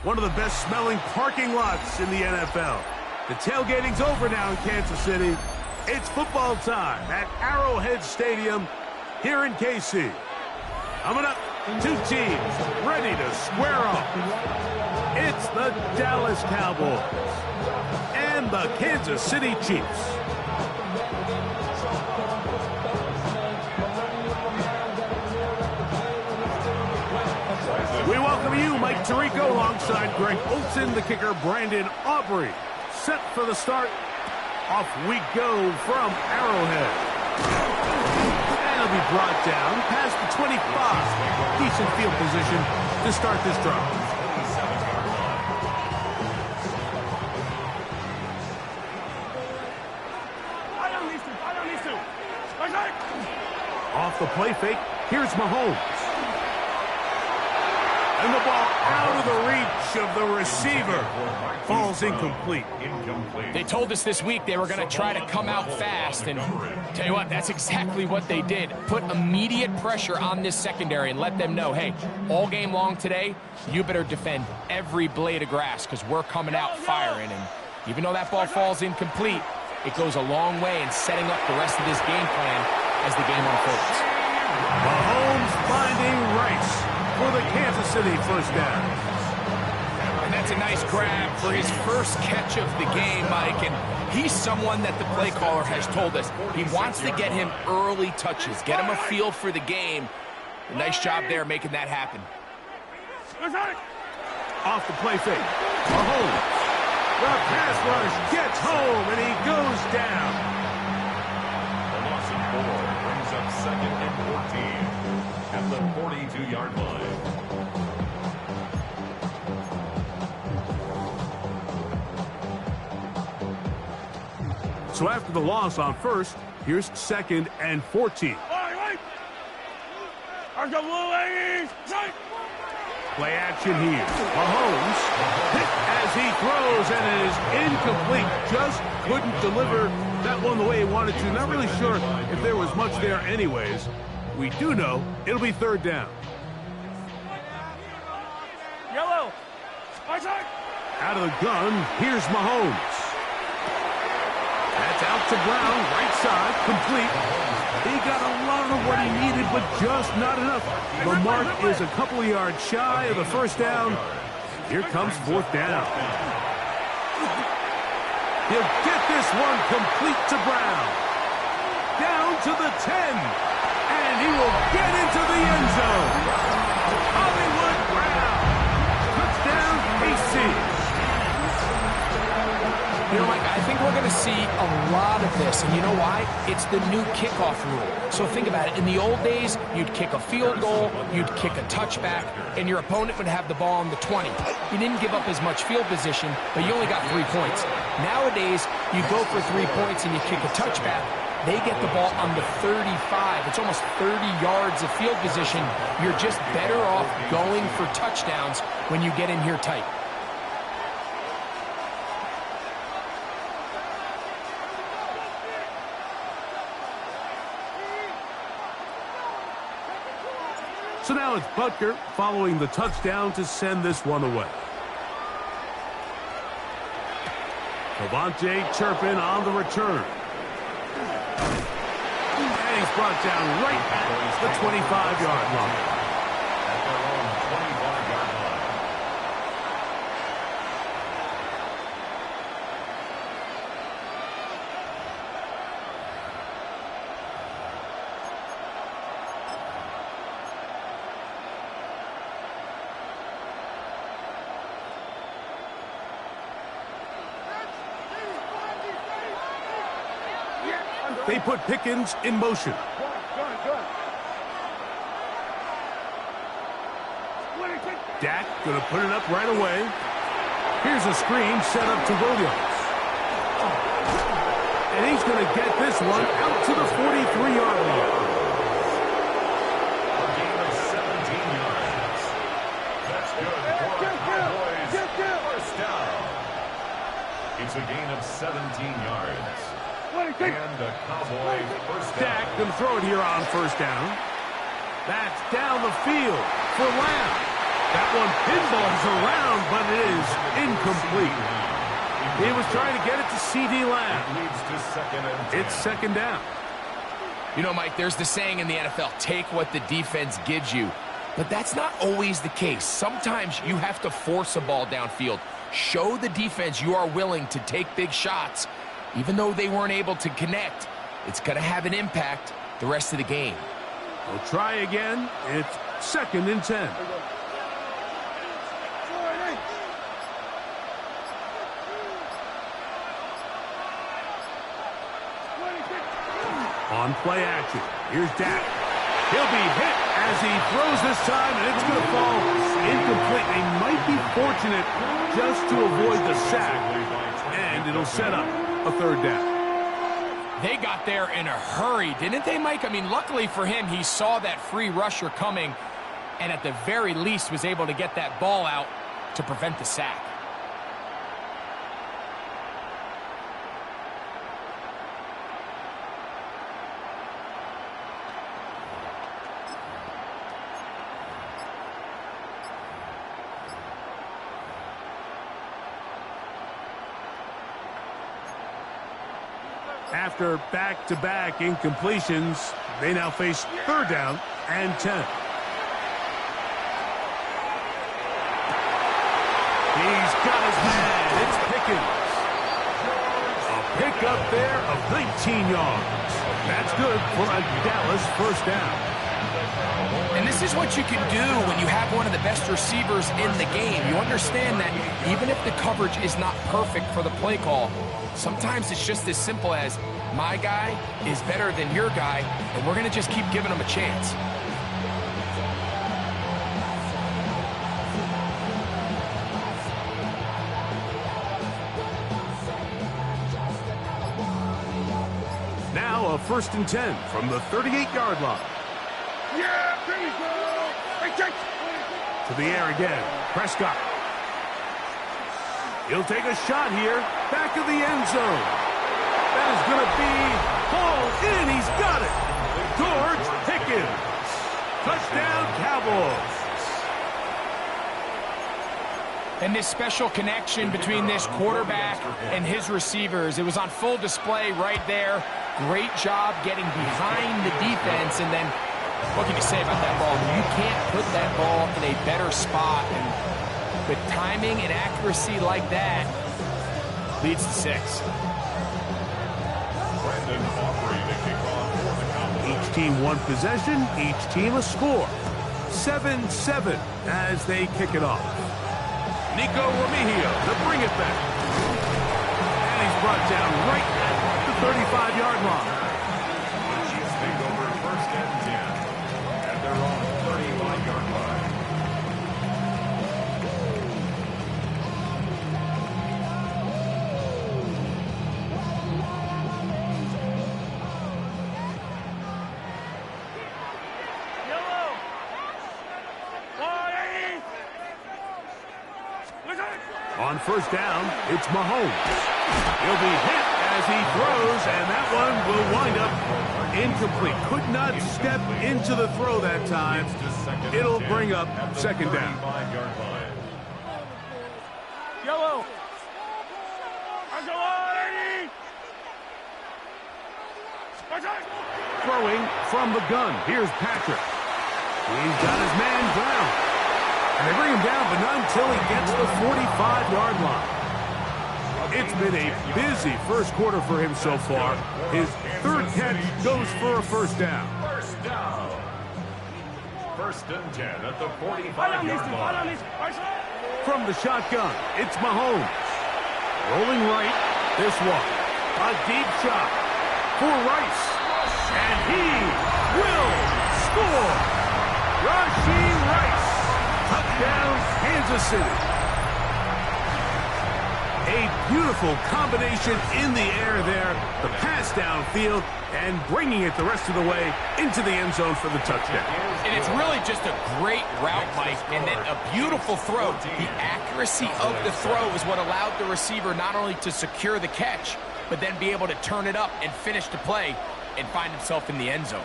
one of the best-smelling parking lots in the NFL. The tailgating's over now in Kansas City. It's football time at Arrowhead Stadium here in KC. Coming up, two teams ready to square off. It's the Dallas Cowboys and the Kansas City Chiefs. We welcome you, Mike Tirico, alongside Greg Olsen, the kicker, Brandon Aubrey. Set for the start. Off we go from Arrowhead. And it'll be brought down past the 25. Decent field position to start this drive. Off the play fake, here's Mahomes. And the ball out of the reach of the receiver. Falls incomplete. They told us this week they were going to try to come out fast, and tell you what, that's exactly what they did. Put immediate pressure on this secondary and let them know, hey, all game long today, you better defend every blade of grass because we're coming out firing. And even though that ball falls incomplete, it goes a long way in setting up the rest of this game plan as the game unfolds. Mahomes finding Rice for the Kansas City first down. And that's a nice grab for his first catch of the game, Mike. And he's someone that the play caller has told us he wants to get him early touches, get him a feel for the game. A nice job there making that happen. Off the play fake. Mahomes. The pass rush gets home, and he goes down. The loss of 4 brings up second and 14 at the 42-yard line. So after the loss on first, here's second and 14. Play action here. Mahomes hit as he throws, and it is incomplete. Just couldn't deliver that one the way he wanted to. Not really sure if there was much there anyways. We do know it'll be third down. Yellow. Out of the gun, here's Mahomes. That's out to Brown, right side, complete. He got a lot of what he needed, but just not enough. The mark is a couple of yards shy of the first down. Here comes fourth down. He'll get this one complete to Brown. Down to the 10. And he will get into the end zone. Hollywood Brown. Touchdown, KC. You know, Mike, I think we're going to see a lot of this, and you know why? It's the new kickoff rule. So think about it. In the old days, you'd kick a field goal, you'd kick a touchback, and your opponent would have the ball on the 20. You didn't give up as much field position, but you only got 3 points. Nowadays, you go for 3 points and you kick a touchback. They get the ball on the 35. It's almost 30 yards of field position. You're just better off going for touchdowns when you get in here tight. So now it's Butker following the touchdown to send this one away. Devontae Turpin on the return. And he's brought down right at the 25-yard line. At their own 25-yard line. They put Pickens in motion. Dak going to put it up right away. Here's a screen set up to Williams. And he's going to get this one out to the 43-yard line. A gain of 17 yards. That's good for the Cowboys. First down. It's a gain of 17 yards. And the Cowboys first down. Dak going to throw it here on first down. That's down the field for Lamb. That one pinballs around, but it is incomplete. He was trying to get it to C.D. Lamb. It's second down. You know, Mike, there's the saying in the NFL, take what the defense gives you. But that's not always the case. Sometimes you have to force a ball downfield. Show the defense you are willing to take big shots. Even though they weren't able to connect, it's going to have an impact the rest of the game. We'll try again. It's second and 10. On play action, here's Dak. He'll be hit as he throws this time, and it's going to fall incomplete. They might be fortunate just to avoid the sack, and it'll set up a third down. They got there in a hurry, didn't they, Mike? I mean, luckily for him, he saw that free rusher coming, and at the very least was able to get that ball out to prevent the sack. After back-to-back incompletions, they now face third down and 10. He's got his man. It's Pickens. A pickup there of 19 yards. That's good for a Dallas first down. And this is what you can do when you have one of the best receivers in the game. You understand that even if the coverage is not perfect for the play call, sometimes it's just as simple as my guy is better than your guy, and we're going to just keep giving him a chance. Now a first and 10 from the 38-yard line. Yeah, there you go. To the air again, Prescott. He'll take a shot here, back of the end zone. That is going to be hauled in. He's got it. George Pickens. Touchdown, Cowboys. And this special connection between this quarterback and his receivers, it was on full display right there. Great job getting behind the defense, and then what can you say about that ball? You can't put that ball in a better spot, and with timing and accuracy like that, leads to 6. Each team one possession, each team a score. 7-7 as they kick it off. Nico Remigio to bring it back. And he's brought down right at the 35-yard line. The Chiefs take over first and 10 at their own 35-yard line. On first down, it's Mahomes. He'll be hit as he throws, and that one will wind up incomplete. Could not step into the throw that time. It'll bring up second down. Yellow. Throwing from the gun. Here's Patrick. He's got his man down. And they bring him down, but not until he gets the 45-yard line. It's been a busy first quarter for him so far. His third catch goes for a first down. First down. First and 10 at the 45-yard line. From the shotgun, it's Mahomes. Rolling right, this one. A deep shot for Rice. And he will score. Rashee Rice. Touchdown, Kansas City. A beautiful combination in the air there. The pass downfield and bringing it the rest of the way into the end zone for the touchdown. And it's really just a great route, Mike, and then a beautiful throw. The accuracy of the throw is what allowed the receiver not only to secure the catch, but then be able to turn it up and finish the play and find himself in the end zone.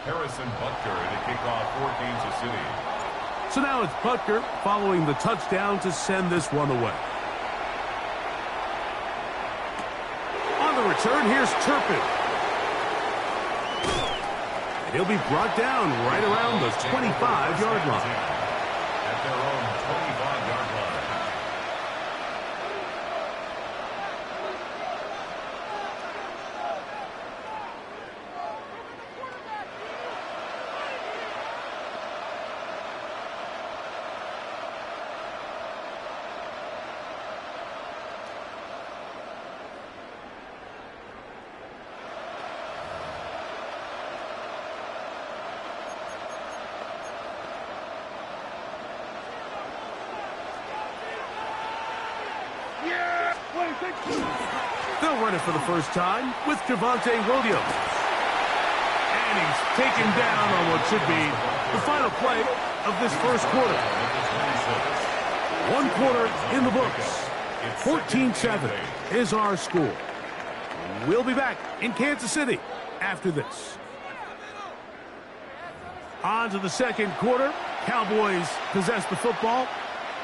Harrison Butker to kick off for Kansas City. So now it's Butker following the touchdown to send this one away. On the return, here's Turpin. And he'll be brought down right around the 25-yard line. At their own 25-yard line. They'll run it for the first time with Javonte Williams. And he's taken down on what should be the final play of this first quarter. One quarter in the books. 14-7 is our score. We'll be back in Kansas City after this. On to the second quarter. Cowboys possess the football.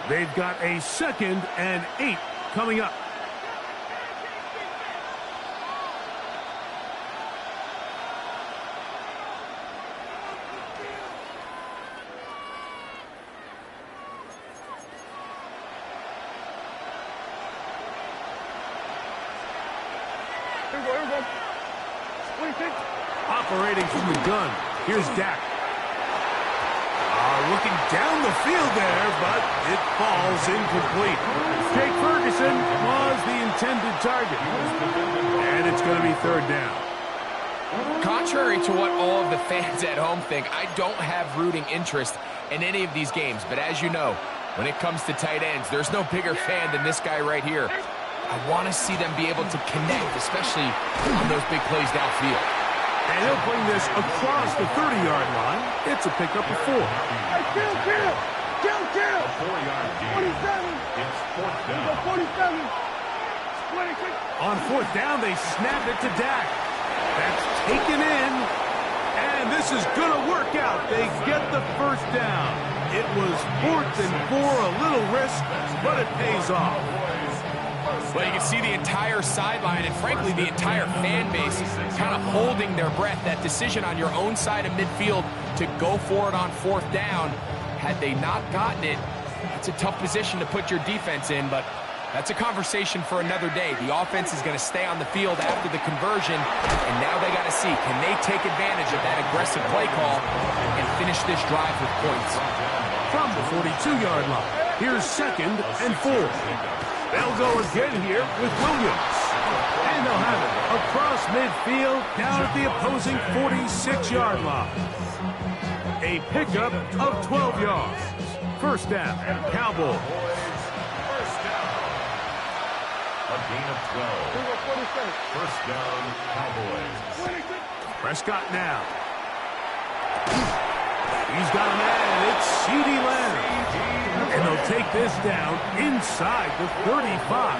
They've got a 2nd and 8 coming up. Operating from the gun. Here's Dak. Looking down the field there, but it falls incomplete. Jake Ferguson was the intended target. And it's going to be 3rd down. Contrary to what all of the fans at home think, I don't have rooting interest in any of these games. But as you know, when it comes to tight ends, there's no bigger fan than this guy right here. I want to see them be able to connect, especially on those big plays downfield. And he'll bring this across the 30-yard line. It's a pickup of 4. Hey, kill! A 4-yard gain. 47. It's 4th down. 47. 26. On 4th down, they snap it to Dak. That's taken in. And this is going to work out. They get the 1st down. It was 4th and 4, a little risk, but it pays off. Well, you can see the entire sideline and, frankly, the entire fan base kind of holding their breath. That decision on your own side of midfield to go for it on 4th down, had they not gotten it, it's a tough position to put your defense in, but that's a conversation for another day. The offense is going to stay on the field after the conversion, and now they got to see, can they take advantage of that aggressive play call and finish this drive with points? From the 42-yard line, here's 2nd and 4. They'll go again here with Williams. And they'll have it across midfield down at the opposing 46-yard line. A pickup of 12 yards. 1st down, Cowboys. 1st down. A gain of 12. 1st down, Cowboys. Prescott now. He's got a man. It's CeeDee Lamb. And they'll take this down inside the 35.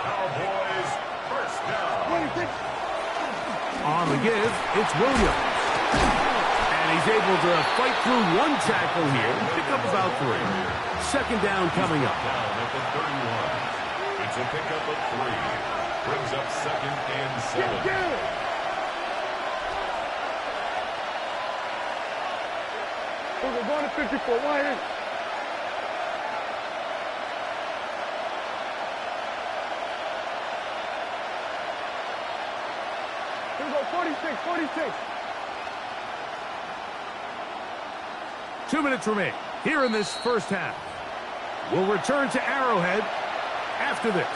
Cowboys, 1st down. On the give, it's Williams. And he's able to fight through one tackle here and pick up about 3. 2nd down coming up. Down at the 31. It's a pickup of 3. Brings up 2nd and 7. We're going to 54. Wide in. Here we go. 46. 2 minutes remain here in this 1st half. We'll return to Arrowhead after this.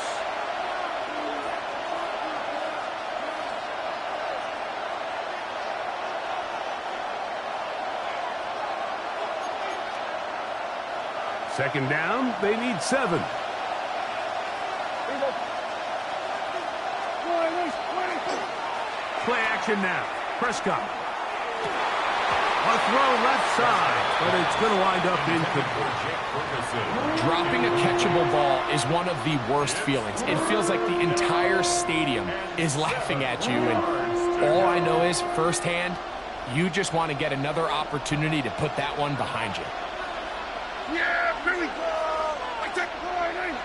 Second down, they need 7. Play action now. Prescott. A throw left side, but it's going to wind up incomplete. Dropping a catchable ball is one of the worst feelings. It feels like the entire stadium is laughing at you, and All I know is, firsthand, you just want to get another opportunity to put that one behind you. Yeah, here we go. I take the line, eh?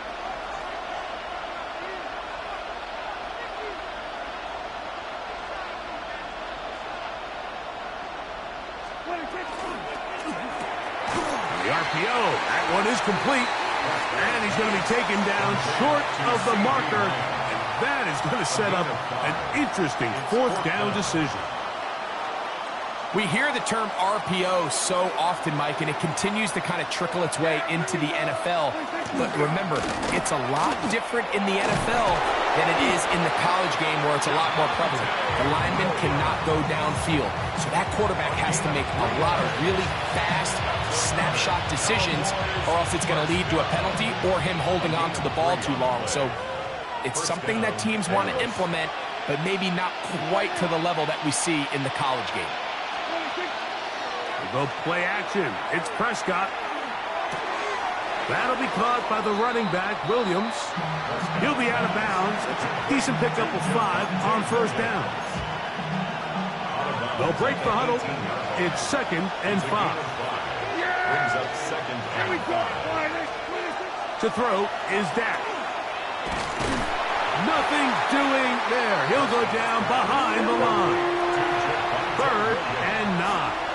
The RPO, that one is complete. And he's going to be taken down short of the marker. And that is going to set up an interesting fourth down decision. We hear the term RPO so often, Mike, and it continues to kind of trickle its way into the NFL. But remember, it's a lot different in the NFL than it is in the college game where it's a lot more prevalent. The lineman cannot go downfield. So that quarterback has to make a lot of really fast snapshot decisions, or else it's going to lead to a penalty or him holding on to the ball too long. So it's something that teams want to implement, but maybe not quite to the level that we see in the college game. We'll go play action. It's Prescott. That'll be caught by the running back, Williams. He'll be out of bounds. It's a decent pickup of 5 on first down. They'll break the huddle. It's 2nd and 5. Brings up 2nd and 5. To throw is Dak. Nothing doing there. He'll go down behind the line. 3rd and 9.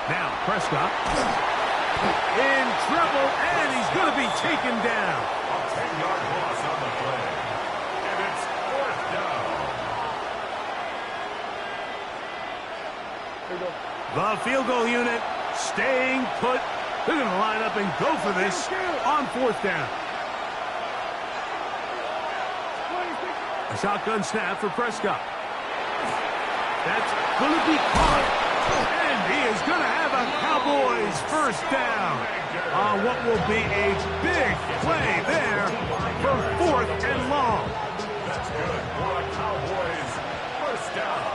Now Prescott in trouble, and he's going to be taken down. A 10-yard loss on the play. And it's 4th down. The field goal unit staying put. They're going to line up and go for this on 4th down. A shotgun snap for Prescott. That's going to be caught. And he is going to have a Cowboys first down on what will be a big play there for 4th and long. That's good for a Cowboys first down.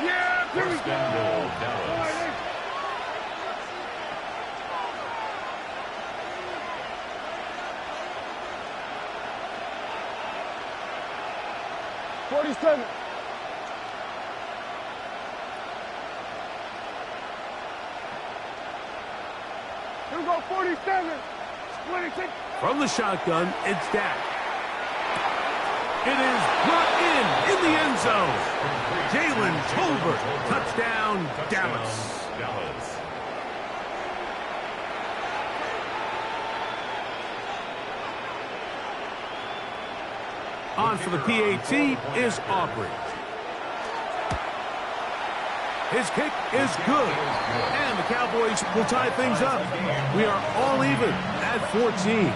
Yeah, here we First go. and goal, Dallas. 47. Here we go, 47. 26. From the shotgun, it's Dak. It is brought in the end zone. Jalen Tolbert, touchdown, Dallas. Dallas. On for the PAT is Aubrey. His kick is good. And the Cowboys will tie things up. We are all even at 14.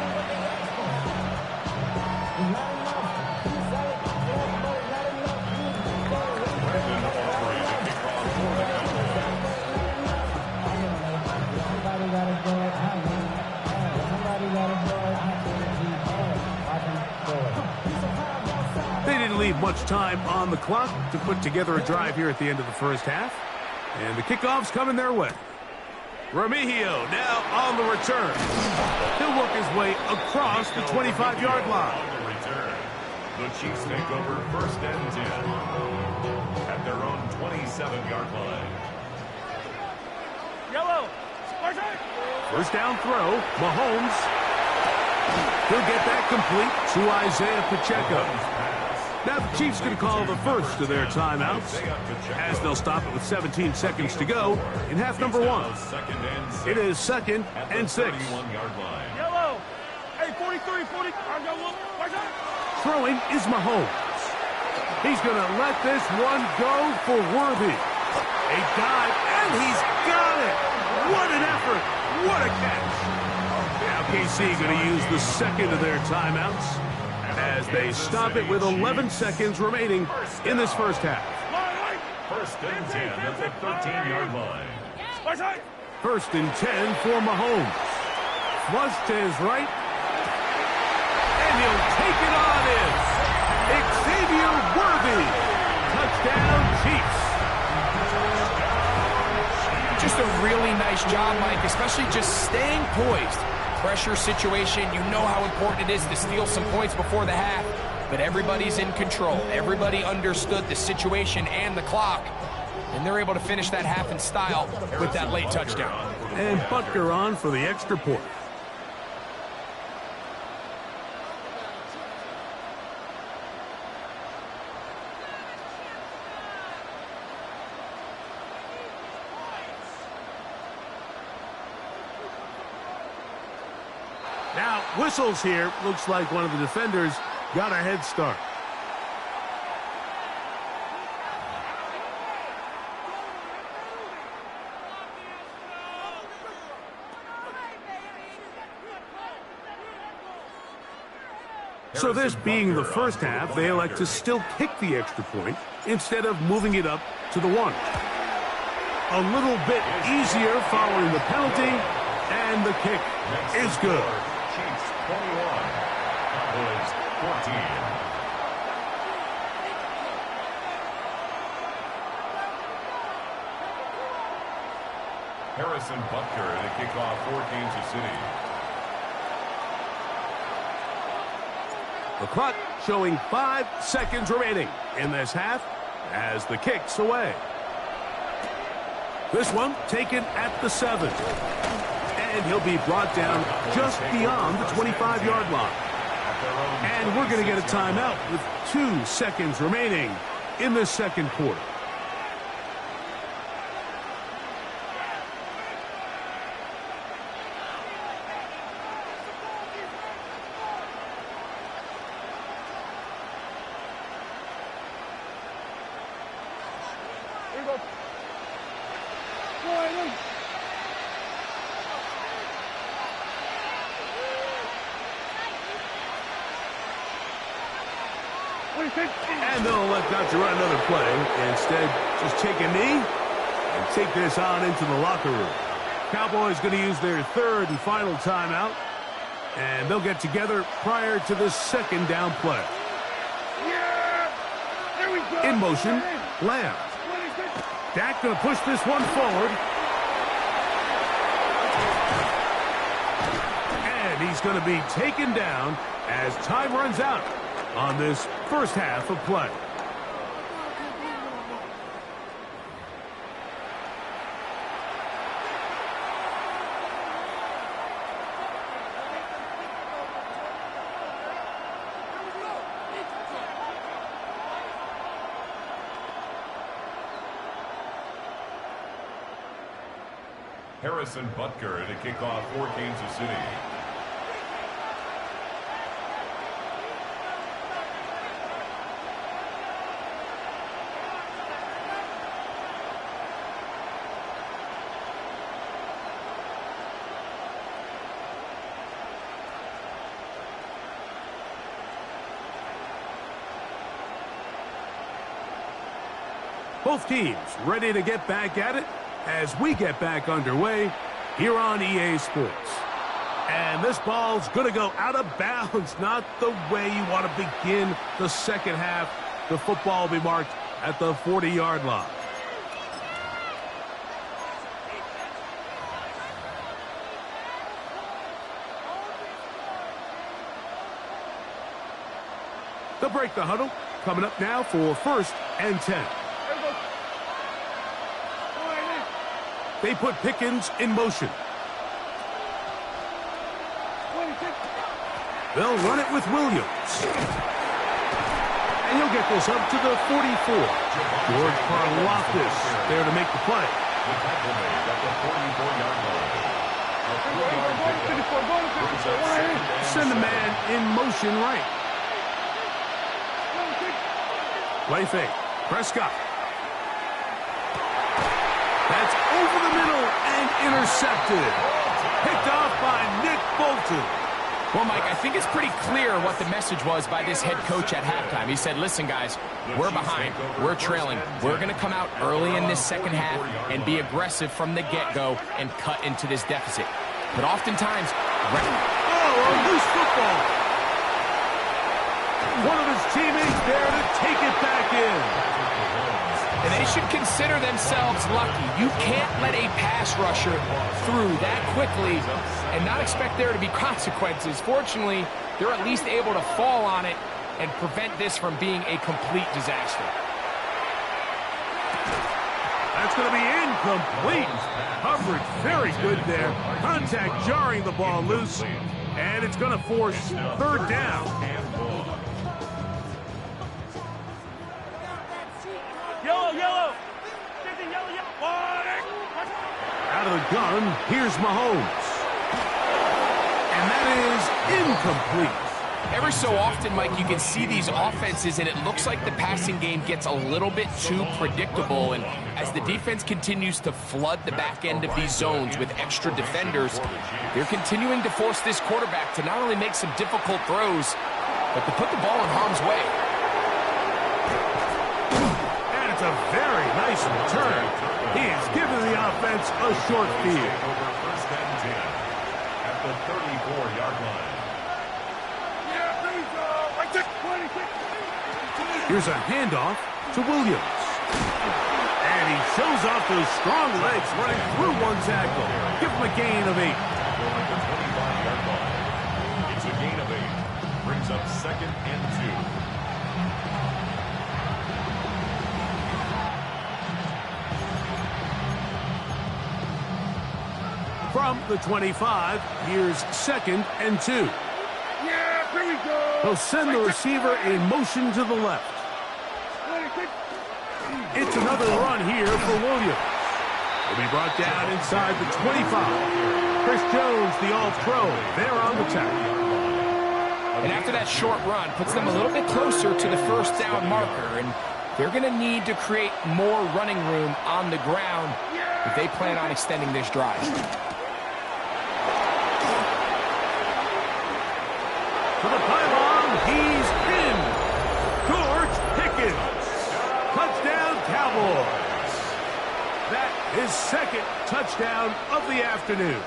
They didn't leave much time on the clock to put together a drive here at the end of the first half. And the kickoff's coming their way. Remigio now on the return. He'll work his way across the 25-yard line. On the return, the Chiefs take over 1st and 10 at their own 27-yard line. Yellow. First down throw, Mahomes. He'll get that complete to Isaiah Pacheco. Now the Chiefs can call the first of their timeouts as they'll stop it with 17 seconds to go in half number 1. It is 2nd and 6. Yellow. Hey, 43, 40. I got one. Watch out. Throwing is Mahomes. He's going to let this one go for Worthy. A dive, and he's got it. What an effort. What a catch. Now KC going to use the second of their timeouts as they stop it with 11 seconds remaining in this first half. 1st and 10 at the 13-yard line. Watch out. 1st and 10 for Mahomes. Flush to his right. And he'll take it on in. Xavier Worthy. Touchdown, Chiefs. Just a really nice job, Mike, especially just staying poised pressure situation. You know how important it is to steal some points before the half. But everybody's in control. Everybody understood the situation and the clock. And they're able to finish that half in style with that late touchdown. And Butker on for the extra point. Now, whistles here. Looks like one of the defenders got a head start. So this being the first half, they elect to still kick the extra point instead of moving it up to the 1. A little bit easier following the penalty, and the kick is good. Chiefs 21, Cowboys 14. Harrison Butker to kick off for Kansas City. The clock showing 5 seconds remaining in this half as the kick's away. This one taken at the 7. And he'll be brought down just beyond the 25-yard line. And we're going to get a timeout with 2 seconds remaining in the second quarter. And they'll let Dr. run another play. Instead, just take a knee and take this on into the locker room. Cowboys going to use their 3rd and final timeout. And they'll get together prior to the second down play. Yeah! There we go! In motion, Lamb. Dak going to push this one forward. And he's going to be taken down as time runs out on this first half of play. Harrison Butker to kick off for Kansas City. Both teams ready to get back at it as we get back underway here on EA Sports. And this ball's going to go out of bounds, not the way you want to begin the second half. The football will be marked at the 40-yard line. They'll break the huddle. Coming up now for 1st and 10. They put Pickens in motion. They'll run it with Williams. And he'll get this up to the 44. George Karlaftis there to make the play. The tackle made at the 44-yard line. Send the man in motion right. Play fake. Prescott. That's over the middle and intercepted. Picked off by Nick Bolton. Well, Mike, I think it's pretty clear what the message was by this head coach at halftime. He said, listen, guys, we're behind. We're trailing. We're going to come out early in this second half and be aggressive from the get-go and cut into this deficit. But oftentimes... Oh, a loose football. One of his teammates there to take it back in. And they should consider themselves lucky. You can't let a pass rusher through that quickly and not expect there to be consequences. Fortunately, they're at least able to fall on it and prevent this from being a complete disaster. That's going to be incomplete. Coverage very good there. Contact jarring the ball loose, and it's going to force third down. Yellow, yellow. Out of the gun, here's Mahomes. And that is incomplete. Every so often, Mike, you can see these offenses, and it looks like the passing game gets a little bit too predictable. And as the defense continues to flood the back end of these zones with extra defenders, they're continuing to force this quarterback to not only make some difficult throws, but to put the ball in harm's way. And it's a very nice return. He has given the offense a short field. Over first and 10 at the 34-yard line. Here's a handoff to Williams. And he shows off those strong legs running through one tackle. Give him a gain of 8. Over the 25-yard line. It's a gain of 8. Brings up second and 2. From the 25, here's second and 2. Yeah, here we go. He'll send the receiver in motion to the left. It's another run here for Williams. He'll be brought down inside the 25. Chris Jones, the all-pro, there on the tackle. And after that short run, puts them a little bit closer to the first down marker. And they're going to need to create more running room on the ground if they plan on extending this drive. To the pylon, he's in. George Pickens. Touchdown, Cowboys. That is second touchdown of the afternoon.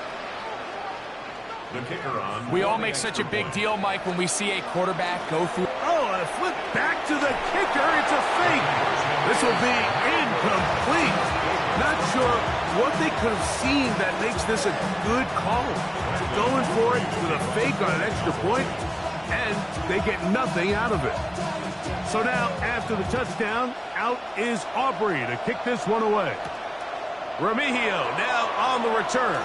The kicker on. We all make such a big deal, Mike, when we see a quarterback go through. Oh, and a flip back to the kicker. It's a fake. This will be incomplete. Not sure what they could have seen that makes this a good call. Going for it with a fake on an extra point, and they get nothing out of it. So now, after the touchdown, out is Aubrey to kick this one away. Remigio now on the return.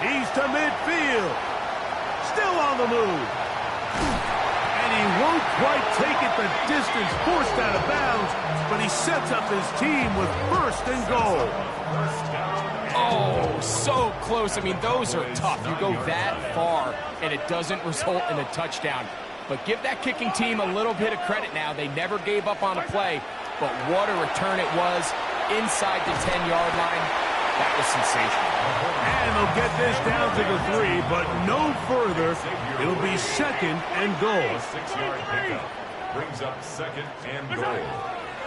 He's to midfield. Still on the move. And he won't quite take it the distance, forced out of bounds, but he sets up his team with first and goal. Oh, so close. I mean, those are tough. You go that far, and it doesn't result in a touchdown. But give that kicking team a little bit of credit now. They never gave up on a play, but what a return it was inside the 10-yard line. That was sensational. And they'll get this down to the 3, but no further. It'll be second and goal. 6-yard pickup brings up second and goal.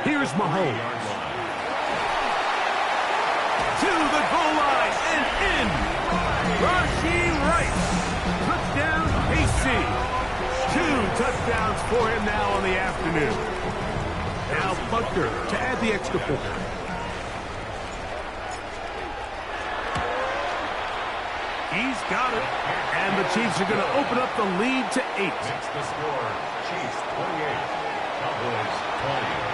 Here's Mahomes. To the goal line and in. Rashee Rice. Touchdown, KC. 2 touchdowns for him now on the afternoon. Now Butker to add the extra point. He's got it. And the Chiefs are going to open up the lead to 8. It's the score. Chiefs 28. Cowboys 20.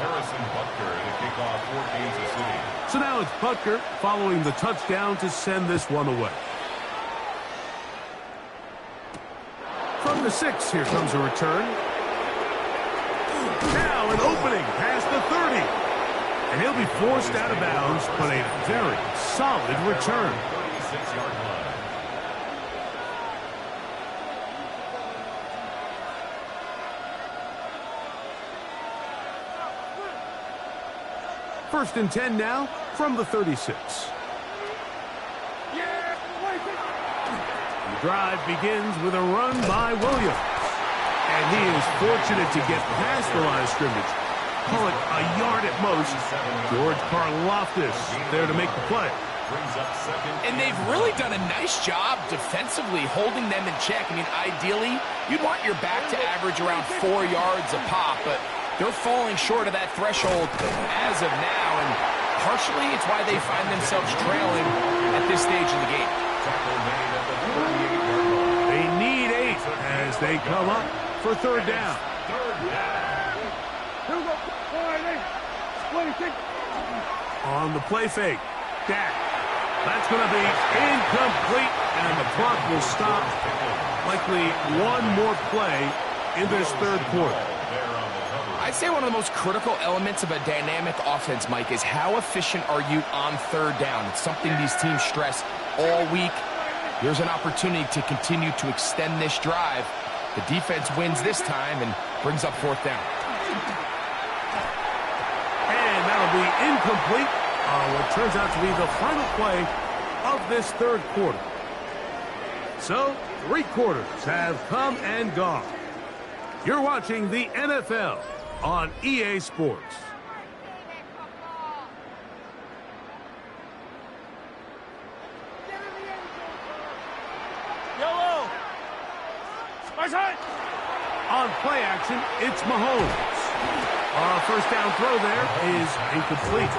Harrison Butker to kick off for Kansas City. So now it's Butker following the touchdown to send this one away. From the 6, here comes a return. Now an opening past the 30. And he'll be forced out of bounds, but a very solid return. 36-yard line. First and 10 now from the 36. The drive begins with a run by Williams. And he is fortunate to get past the line of scrimmage. call it a yard at most. George Karlaftis there to make the play. And they've really done a nice job defensively holding them in check. I mean, ideally, you'd want your back to average around 4 yards a pop, but they're falling short of that threshold as of now, and partially it's why they find themselves trailing at this stage in the game. They need 8 as they come up for third down. On the play fake, Dak. That's going to be incomplete, and the clock will stop. Likely one more play in this third quarter. I'd say one of the most critical elements of a dynamic offense, Mike, is how efficient are you on third down. It's something these teams stress all week. Here's an opportunity to continue to extend this drive. The defense wins this time and brings up fourth down. And that'll be incomplete on what turns out to be the final play of this third quarter. So, 3 quarters have come and gone. You're watching the NFL on EA Sports. Yellow. On play action, it's Mahomes. First down throw there is incomplete.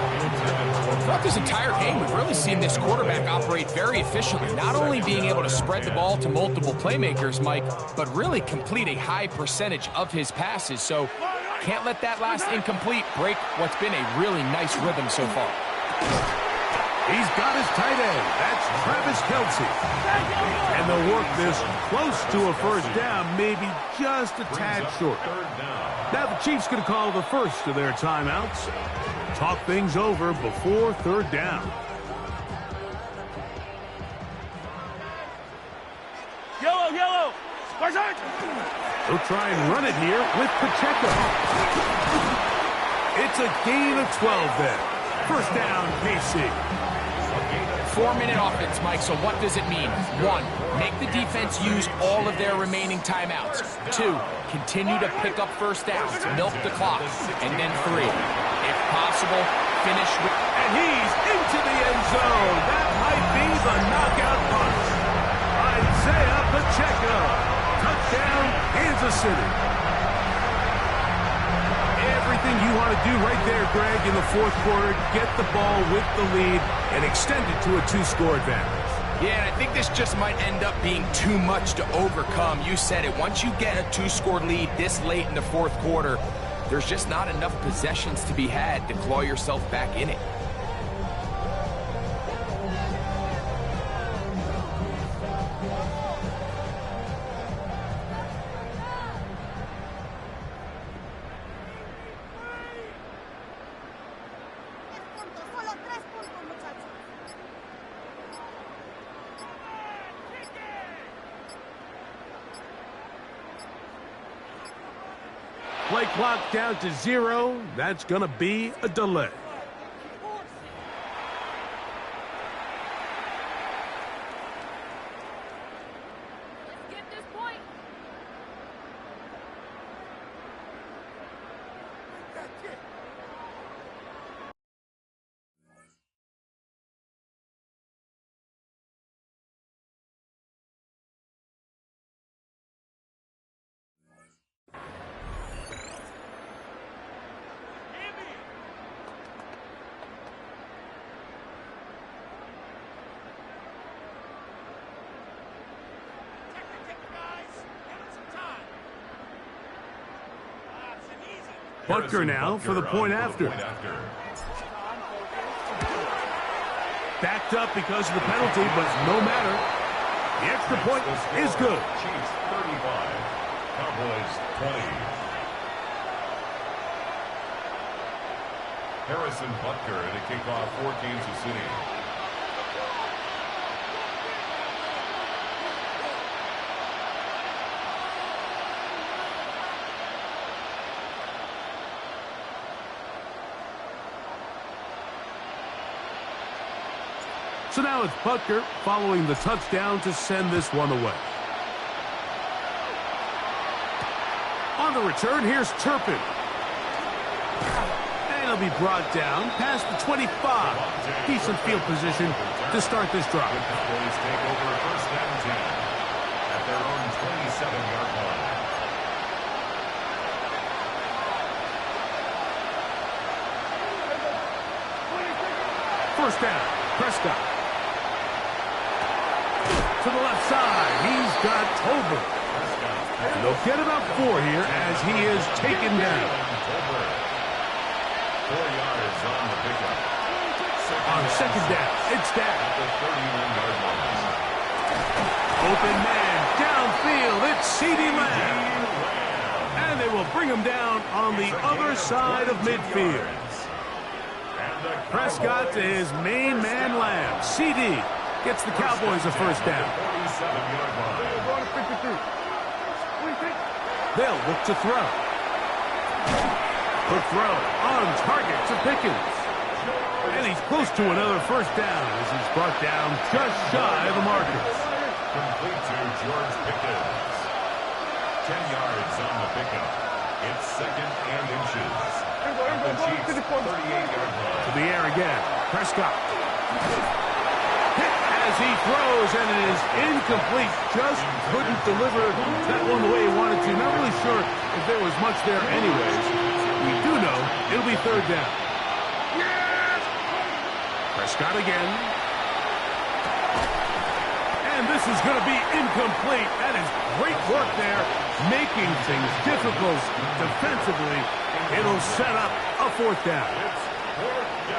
Throughout this entire game, we've really seen this quarterback operate very efficiently, not only being able to spread the ball to multiple playmakers, Mike, but really complete a high percentage of his passes. So can't let that last incomplete break what's been a really nice rhythm so far. He's got his tight end. That's Travis Kelce. And they'll work this close to a first down, maybe just a tad short. Now the Chiefs going to call the first of their timeouts. Talk things over before third down. Yellow. They'll try and run it here with Pacheco. It's a gain of 12 then. First down, KC. 4-minute offense, Mike, so what does it mean? 1, make the defense use all of their remaining timeouts. 2, continue to pick up first downs, milk the clock. And then 3, if possible, finish with... And he's into the end zone. That might be the knockout punch. Isaiah Pacheco. Touchdown, Kansas City. Everything you want to do right there, Greg, in the fourth quarter, get the ball with the lead and extend it to a 2-score advantage. Yeah, and I think this just might end up being too much to overcome. You said it. Once you get a 2-score lead this late in the fourth quarter, there's just not enough possessions to be had to claw yourself back in it. Play clock down to 0. That's going to be a delay. Let's get this point. Butker now for the point after. Backed up because of the penalty, but no matter. The extra point is good. Chiefs 35, Cowboys 20. Harrison Butker to kick off for Kansas City. So now it's Butker following the touchdown to send this one away. On the return, here's Turpin. They'll be brought down past the 25. Decent field position to start this drive. Cowboys take over first and 10 at their own 27-yard line. First down, Prescott. To the left side, he's got Tolbert. And they'll get about 4 here as he is taken down. 4 yards on the pickup. On second down, it's down. At the 31-yard line. Open man, downfield, it's CeeDee Lamb. And they will bring him down on the other side of midfield. Prescott to his main man, Lamb. CeeDee gets the Cowboys a first down. 47-yard line. They'll look to throw. The throw on target to Pickens. And he's close to another first down as he's brought down just shy of the markers. Complete to George Pickens. 10 yards on the pickup. It's second and inches. At the Chiefs' 38-yard line. To the air again. Prescott. Hit as he throws, and it is incomplete. Just couldn't deliver that one the way he wanted to. Not really sure if there was much there anyways. We do know it'll be third down. Prescott again. And this is going to be incomplete. That is great work there, making things difficult defensively. It'll set up a fourth down.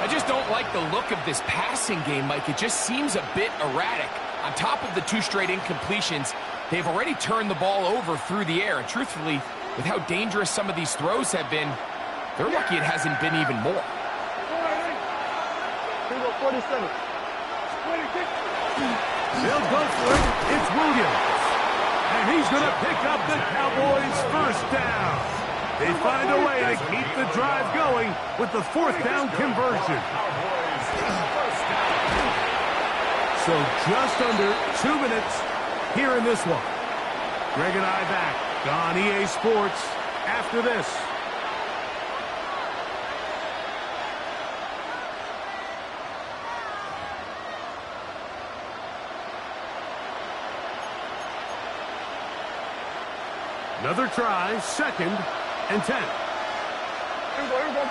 I just don't like the look of this passing game, Mike. It just seems a bit erratic. On top of the 2 straight incompletions, they've already turned the ball over through the air. And truthfully, with how dangerous some of these throws have been, they're lucky it hasn't been even more. 47. They'll go for it. It's Williams. And he's going to pick up the Cowboys' first down. They find a way to keep the drive going with the fourth down conversion. So just under 2 minutes here in this one. Greg and I back on EA Sports after this. Another try, second and 10. Here we go.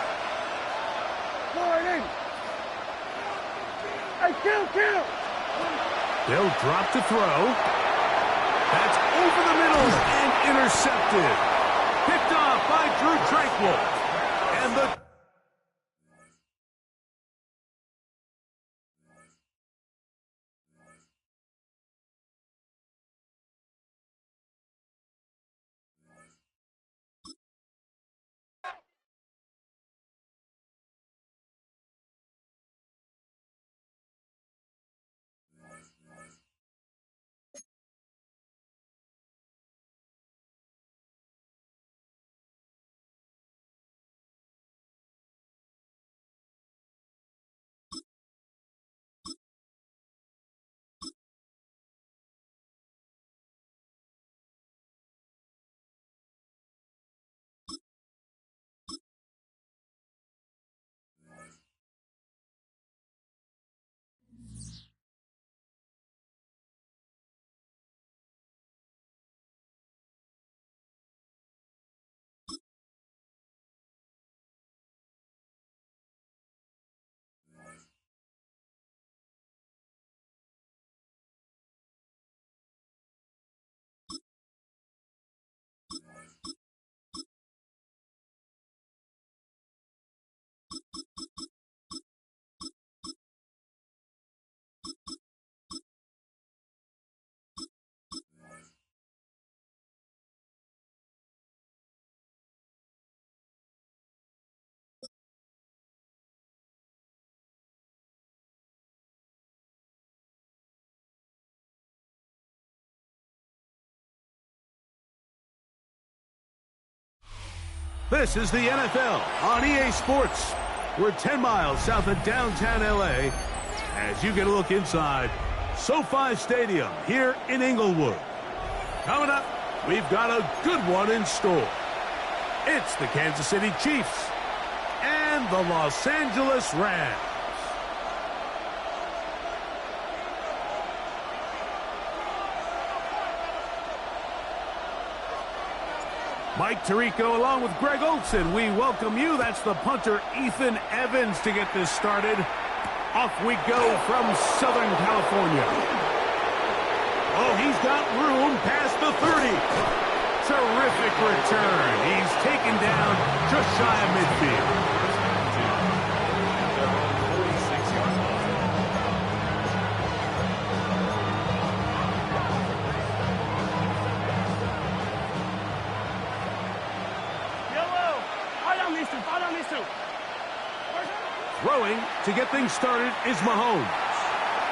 Morning. Hey, kill. They'll drop to throw. That's over the middle and intercepted. Picked off by Drew Tranquill. And the... This is the NFL on EA Sports. We're 10 miles south of downtown L.A. as you get a look inside SoFi Stadium here in Inglewood. Coming up, we've got a good one in store. It's the Kansas City Chiefs and the Los Angeles Rams. Mike Tirico along with Greg Olson. We welcome you. That's the punter, Ethan Evans, to get this started. Off we go from Southern California. Oh, he's got room past the 30. Terrific return. He's taken down just shy of midfield. Throwing to get things started is Mahomes.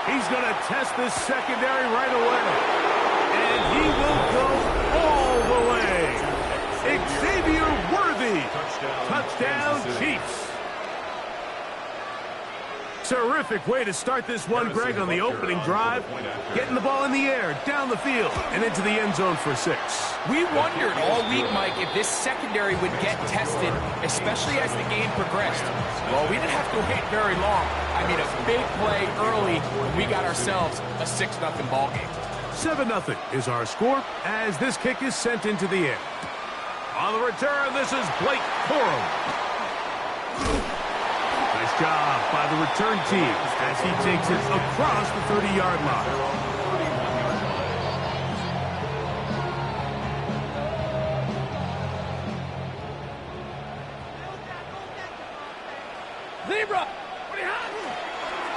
He's going to test this secondary right away. And he will go all the way. Xavier Worthy. Touchdown, Chiefs. Terrific way to start this one, Greg, on the opening drive. Getting the ball in the air, down the field, and into the end zone for 6. We wondered all week, Mike, if this secondary would get tested, especially as the game progressed. Well, we didn't have to wait very long. I mean, a big play early, and we got ourselves a 6-0 ball game. 7-0 is our score as this kick is sent into the air. On the return, this is Blake Corum. Nice job by the return team as he takes it across the 30-yard line.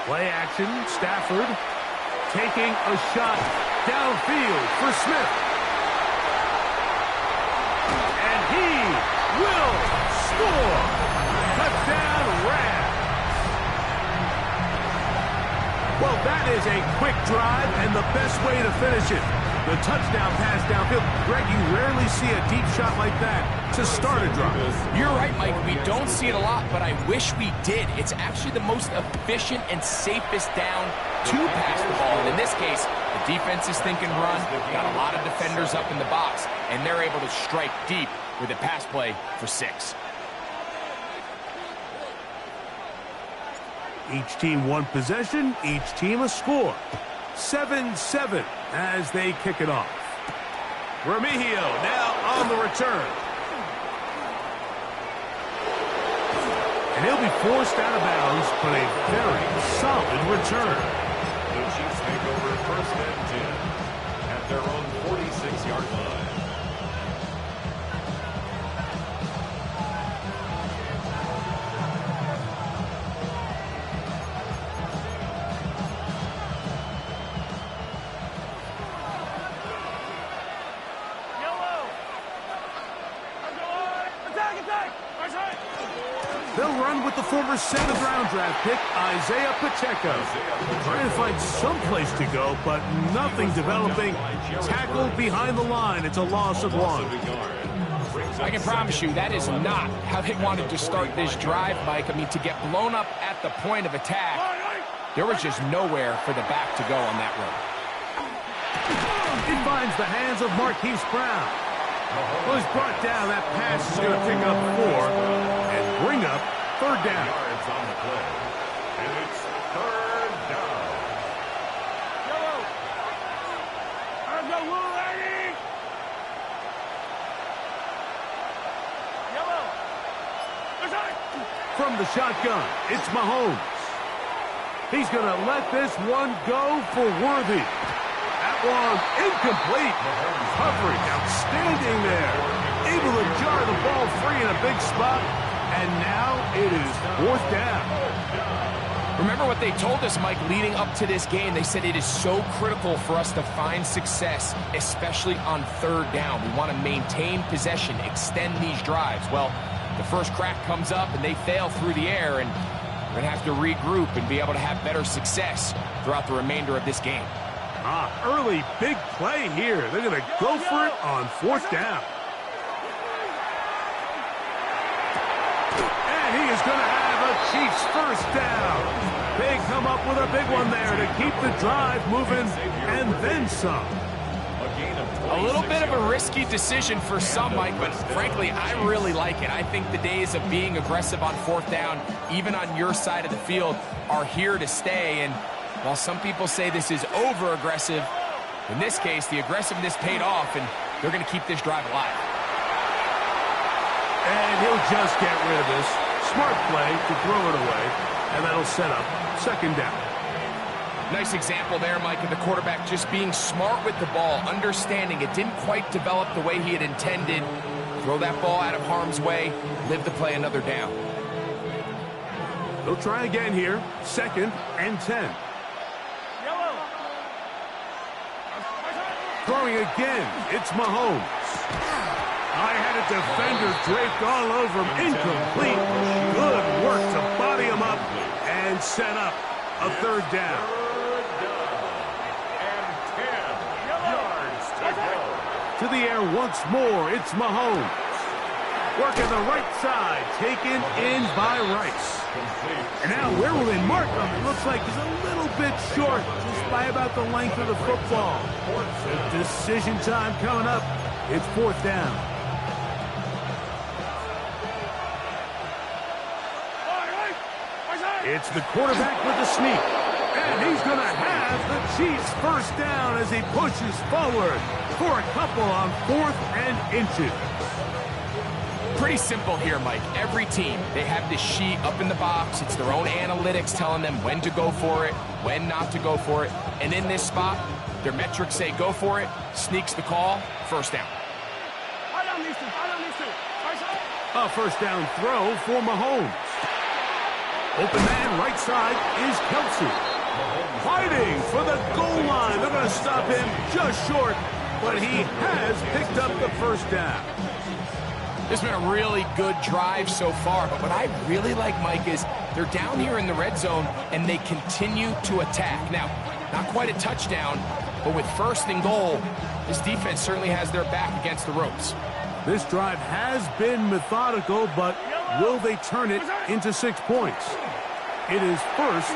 Play action, Stafford taking a shot downfield for Smith. And he will score. Touchdown, Rams. Well, that is a quick drive and the best way to finish it. The touchdown pass downfield. Greg, you rarely see a deep shot like that to start a drive. You're right, Mike. We don't see it a lot, but I wish we did. It's actually the most efficient and safest down to pass the ball. And in this case, the defense is thinking run, got a lot of defenders up in the box, and they're able to strike deep with a pass play for 6. Each team one possession, each team a score. 7-7 as they kick it off. Remigio now on the return. And he'll be forced out of bounds, but a very solid return. The Chiefs take over 1st and 10 at their own 46-yard line. They'll run with the former 7th round draft pick, Isaiah Pacheco. Trying to find some place to go, but nothing developing. Tackled behind the line. It's a loss of 1. I can promise you that is not how they wanted to start this drive, Mike. I mean, to get blown up at the point of attack, there was just nowhere for the back to go on that run. It finds the hands of Marquise Brown. Well, he's brought down. That pass is going to pick up 4 and bring up 3rd down. Yards on the play. And it's 3rd down. From the shotgun, it's Mahomes. He's going to let this one go for Worthy. That one incomplete. Covering outstanding there. Able to jar the ball free in a big spot. And now it is 4th down. Remember what they told us, Mike, leading up to this game. They said it is so critical for us to find success, especially on 3rd down. We want to maintain possession, extend these drives. Well, the first crack comes up and they fail through the air, and we're going to have to regroup and be able to have better success throughout the remainder of this game. Early big play here. They're going to go for it on 4th down. And he is going to have a Chiefs 1st down. They come up with a big one there to keep the drive moving and then some. A gain of A little bit of a risky decision for some, Mike, but frankly, I really like it. I think the days of being aggressive on 4th down, even on your side of the field, are here to stay. And while some people say this is over-aggressive, in this case, the aggressiveness paid off, and they're going to keep this drive alive. And he'll just get rid of this. Smart play to throw it away, and that'll set up 2nd down. Nice example there, Mike, of the quarterback just being smart with the ball, understanding it didn't quite develop the way he had intended. Throw that ball out of harm's way, live to play another down. They'll try again here, 2nd and 10. Throwing again, it's Mahomes. I had a defender draped all over him, incomplete. Good work to body him up and set up a 3rd down. To the air once more, it's Mahomes. Working the right side, taken in by Rice. And now where will they mark him? It looks like he's a little bit short, just by about the length of the football. The decision time coming up. It's 4th down. It's the quarterback with the sneak. And he's going to have the Chiefs 1st down as he pushes forward for a couple on 4th and inches. Pretty simple here, Mike. Every team, they have this sheet up in the box. It's their own analytics telling them when to go for it, when not to go for it. And in this spot, their metrics say go for it, sneaks the call, 1st down. A 1st down throw for Mahomes. Open man, right side, is Kelsey. Fighting for the goal line. They're going to stop him just short, but he has picked up the 1st down. This has been a really good drive so far, but what I really like, Mike, is they're down here in the red zone, and they continue to attack. Now, not quite a touchdown, but with 1st and goal, this defense certainly has their back against the ropes. This drive has been methodical, but will they turn it into 6 points? It is 1st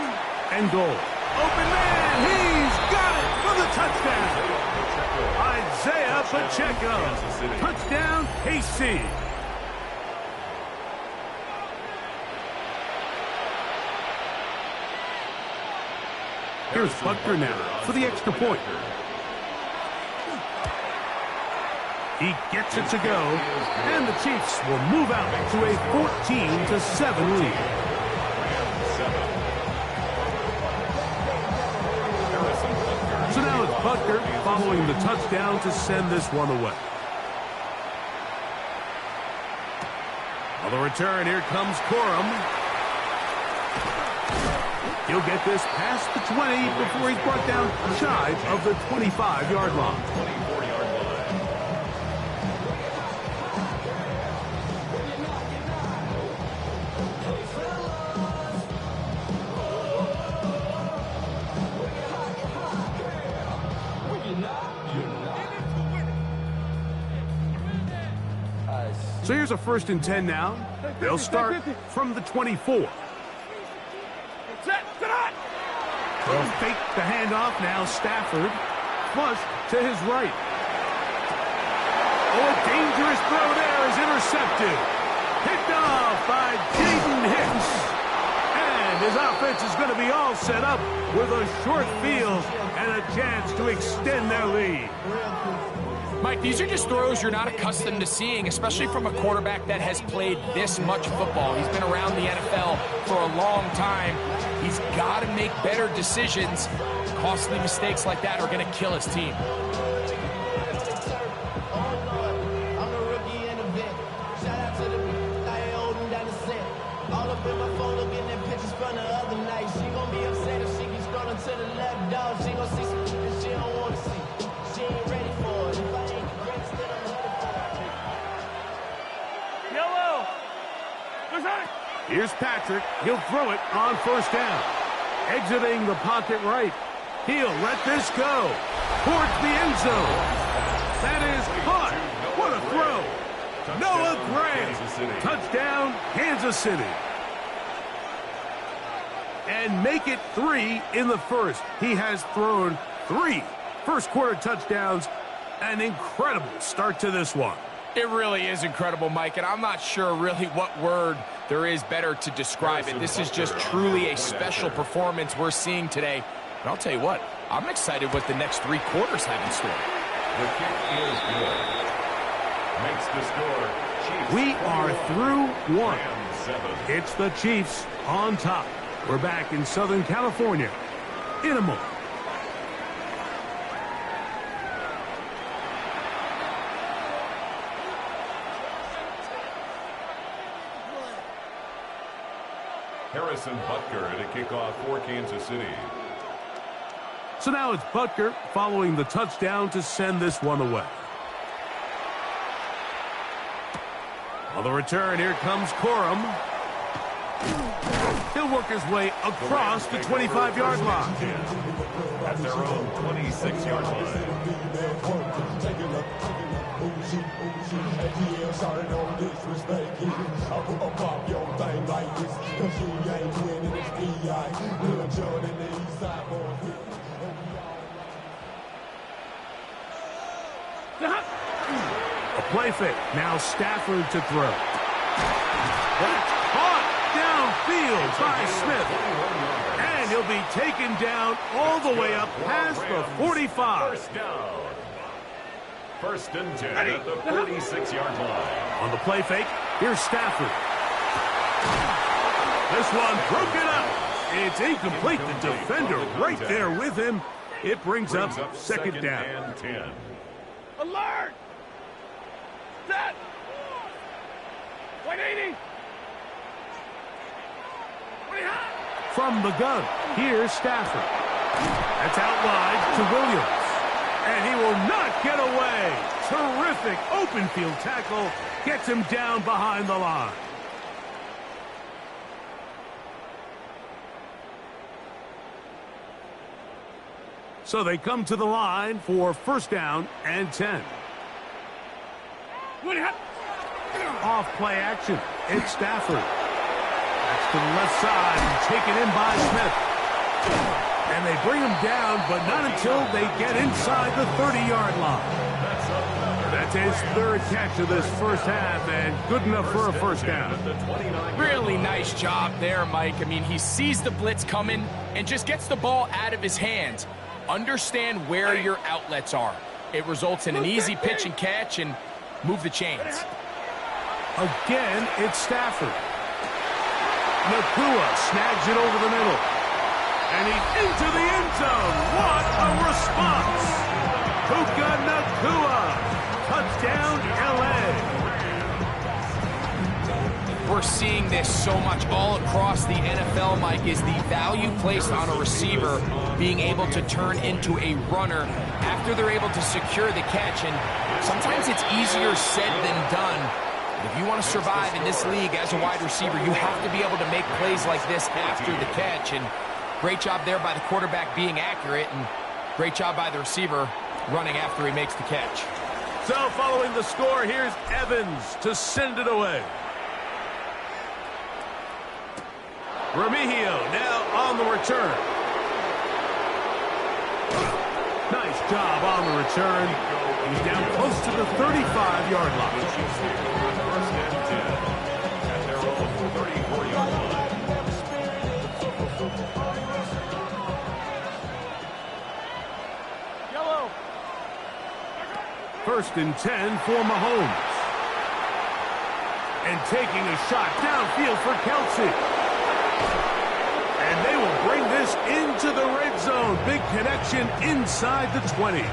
and goal. Open man, he's got it for the touchdown. Isaiah Pacheco. Touchdown, KC. Here's Butker now for the extra point. He gets it to go, and the Chiefs will move out to a 14-7 lead. So now it's Butker following the touchdown to send this one away. On the return, here comes Corum. He'll get this past the 20 before he's brought down shy of the 25-yard line. So here's a 1st and 10 now. They'll start from the 24. They'll fake the handoff now. Stafford flush to his right. Oh, a dangerous throw there is intercepted. Picked off by Jaden Hicks. And his offense is going to be all set up with a short field and a chance to extend their lead. Mike, these are just throws you're not accustomed to seeing, especially from a quarterback that has played this much football. He's been around the NFL for a long time. He's got to make better decisions. Costly mistakes like that are going to kill his team. Here's Patrick. He'll throw it on 1st down. Exiting the pocket right. He'll let this go towards the end zone. That is caught. What a throw. Noah Gray. Touchdown, Kansas City. And make it 3 in the 1st. He has thrown 3 first-quarter touchdowns An incredible start to this one. It really is incredible, Mike, and I'm not sure really what word there is better to describe it. This is just truly a special performance we're seeing today. And I'll tell you what, I'm excited what the next 3 quarters have in store. The kick is good. Makes the score. Chiefs We are through one. Rams 7. It's the Chiefs on top. We're back in Southern California in a moment. Harrison Butker to kick off for Kansas City. So now it's Butker following the touchdown to send this one away. On the return, here comes Corum. He'll work his way across the 25-yard line. At their own 26-yard line. A play fake. Now Stafford to throw. That's caught downfield by Smith. And he'll be taken down all the way up past the 45. First down. First and 10 at the 46-yard line. On the play fake, here's Stafford. This one broken up. It's incomplete. The defender right there with him. It brings up second down. And 10. Alert! Set! 180! From the gun, here's Stafford. That's out wide to Williams. And he will not get away. Terrific open field tackle. Gets him down behind the line. So they come to the line for first down and 10. Off play action. It's Stafford. That's to the left side and taken in by Smith. And they bring him down, but not until they get inside the 30-yard line. That's his third catch of this first half, and good enough for a first down. Really nice job there, Mike. I mean, he sees the blitz coming and just gets the ball out of his hands. Understand where your outlets are. It results in an easy pitch and catch and move the chains. Again, it's Stafford. Nakua snags it over the middle. And he's into the end zone. What a response. Puka Nakua. Touchdown, L.A. We're seeing this so much all across the NFL, Mike, is the value placed on a receiver being able to turn into a runner after they're able to secure the catch. And sometimes it's easier said than done. But if you want to survive in this league as a wide receiver, you have to be able to make plays like this after the catch. And great job there by the quarterback being accurate, and great job by the receiver running after he makes the catch. So following the score, here's Evans to send it away. Remigio now on the return. Nice job on the return. He's down close to the 35-yard line. First and 10 at their own 34-yard line. Yellow! First and 10 for Mahomes. And taking a shot downfield for Kelce. And they will bring this into the red zone. Big connection inside the 20.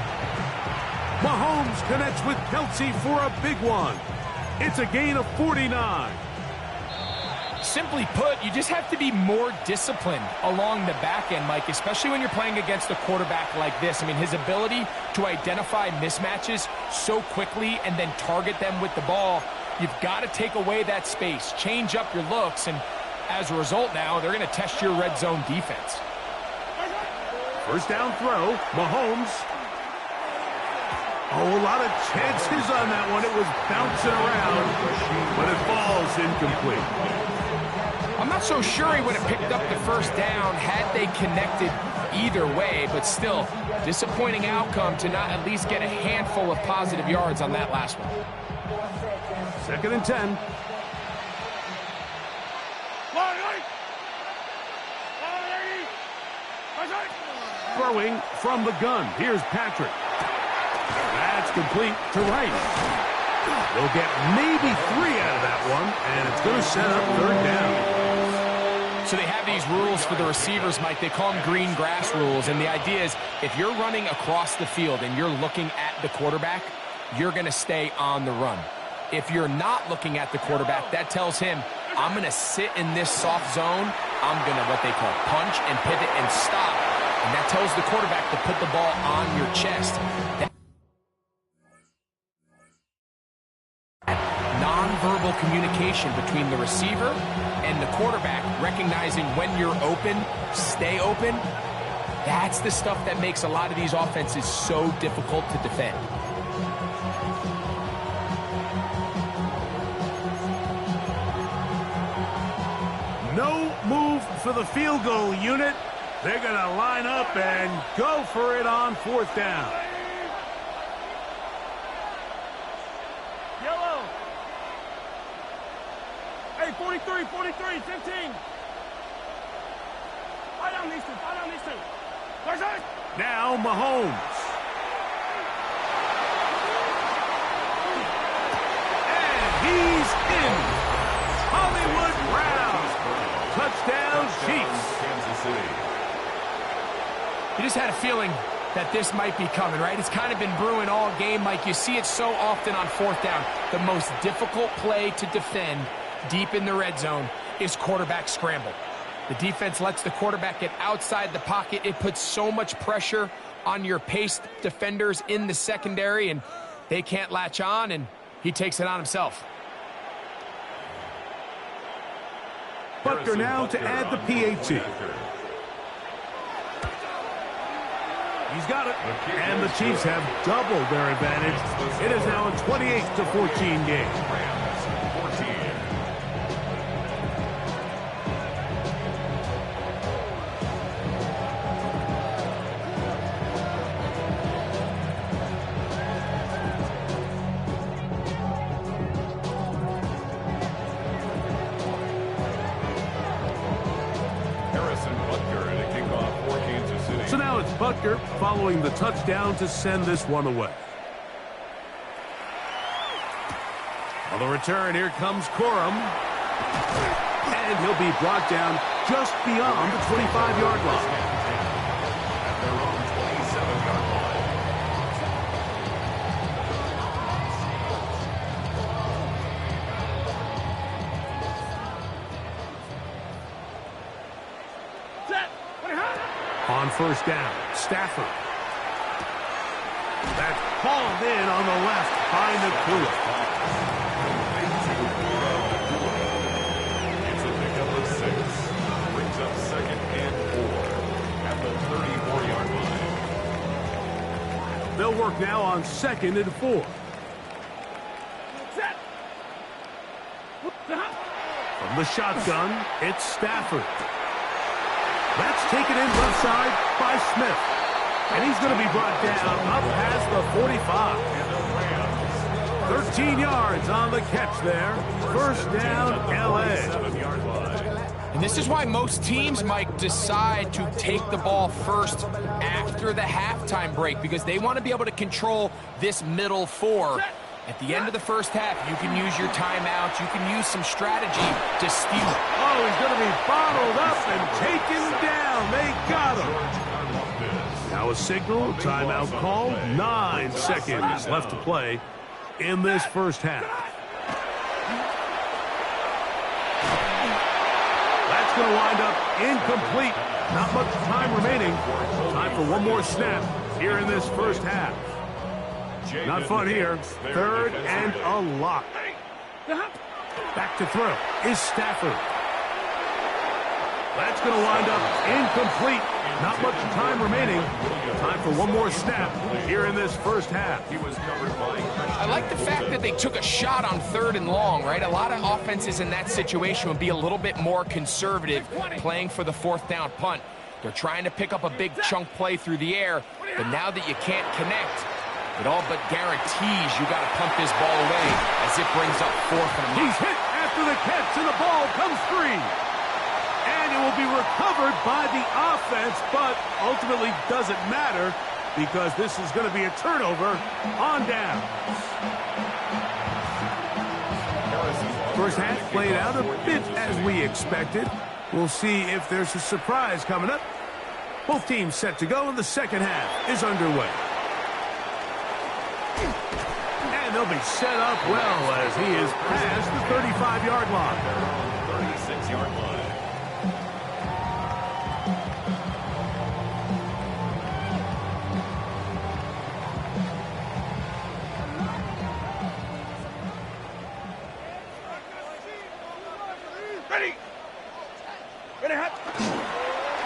Mahomes connects with Kelce for a big one. It's a gain of 49. Simply put, you just have to be more disciplined along the back end, Mike, especially when you're playing against a quarterback like this. I mean, his ability to identify mismatches so quickly and then target them with the ball, you've got to take away that space, change up your looks, and as a result now, they're going to test your red zone defense. First down throw, Mahomes. Oh, a lot of chances on that one. It was bouncing around, but it falls incomplete. I'm not so sure he would have picked up the first down had they connected either way, but still, disappointing outcome to not at least get a handful of positive yards on that last one. 2nd and 10. Throwing from the gun. Here's Patrick. That's complete to Rice. They'll get maybe 3 out of that one, and it's going to set up 3rd down. So they have these rules for the receivers, Mike. They call them green grass rules, and the idea is if you're running across the field and you're looking at the quarterback, you're going to stay on the run. If you're not looking at the quarterback, that tells him, I'm going to sit in this soft zone. I'm going to what they call punch and pivot and stop. And that tells the quarterback to put the ball on your chest. That nonverbal communication between the receiver and the quarterback, recognizing when you're open, stay open, that's the stuff that makes a lot of these offenses so difficult to defend. No move for the field goal unit. They're going to line up and go for it on 4th down. Yellow. Hey, 43, 43, 15. Fight on these two. Where's it? Now Mahomes. And he's in. Hollywood Brown. Touchdown, Chiefs. Kansas City. You just had a feeling that this might be coming, right? It's kind of been brewing all game, Mike. You see it so often on 4th down. The most difficult play to defend deep in the red zone is quarterback scramble. The defense lets the quarterback get outside the pocket. It puts so much pressure on your paced defenders in the secondary, and they can't latch on, and he takes it on himself. Butker now to add the PAT. He's got it. And the Chiefs have doubled their advantage. It is now a 28-14 game. Rams 14. So now it's Butker following the touchdown to send this one away. On the return, here comes Corum. And he'll be brought down just beyond the 25-yard line. At their own 27-yard line. On 1st down, Stafford. That's hauled in on the left by Nakua. It's a pickup of 6. Brings up 2nd and 4 at the 34-yard line. They'll work now on 2nd and 4. From the shotgun, it's Stafford. That's taken in left side by Smith. And he's going to be brought down up past the 45. 13 yards on the catch there. 1st down, L.A. And this is why most teams, Mike, decide to take the ball first after the halftime break, because they want to be able to control this middle 4. At the end of the 1st half, you can use your timeouts. You can use some strategy to steal. Oh, he's going to be bottled up and taken down. They got him. Now a signal, timeout called. 9 seconds left to play in this 1st half. That's going to wind up incomplete. Not much time remaining. Time for one more snap here in this 1st half. Not fun here. 3rd and a lot. Back to throw is Stafford. That's going to wind up incomplete. Not much time remaining. Time for one more snap here in this 1st half. I like the fact that they took a shot on 3rd and long, right? A lot of offenses in that situation would be a little bit more conservative, playing for the 4th down punt. They're trying to pick up a big chunk play through the air, but now that you can't connect, it all but guarantees you got to punt this ball away as it brings up 4th and a mile. He's hit after the catch, and the ball comes free. And it will be recovered by the offense, but ultimately doesn't matter because this is going to be a turnover on down. First half played out a bit as we expected. We'll see if there's a surprise coming up. Both teams set to go, and the second half is underway. And they'll be set up well as he is past the 35-yard line. They're on the 36-yard line.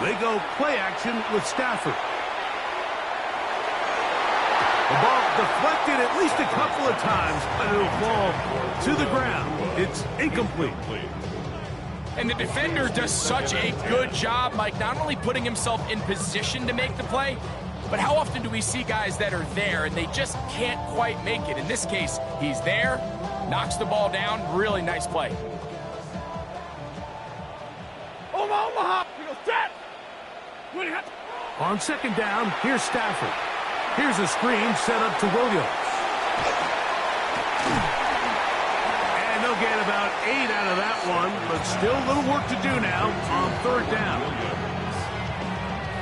They go play action with Stafford. The ball deflected at least a couple of times, but it'll fall to the ground. It's incomplete. And the defender does such a good job, Mike, not only putting himself in position to make the play, but how often do we see guys that are there and they just can't quite make it? In this case, he's there, knocks the ball down, really nice play. Omaha! He goes, set! On second down, here's Stafford. Here's a screen set up to Williams. And they'll get about 8 out of that one, but still a little work to do now on third down.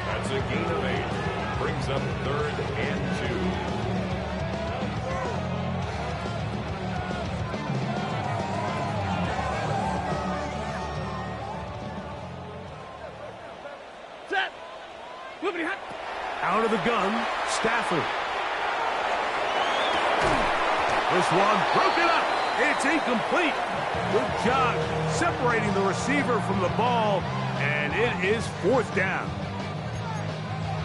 That's a gain of 8. Brings up 3rd and 2. Out of the gun, Stafford. This one broken up. It's incomplete. Good job separating the receiver from the ball, and it is 4th down.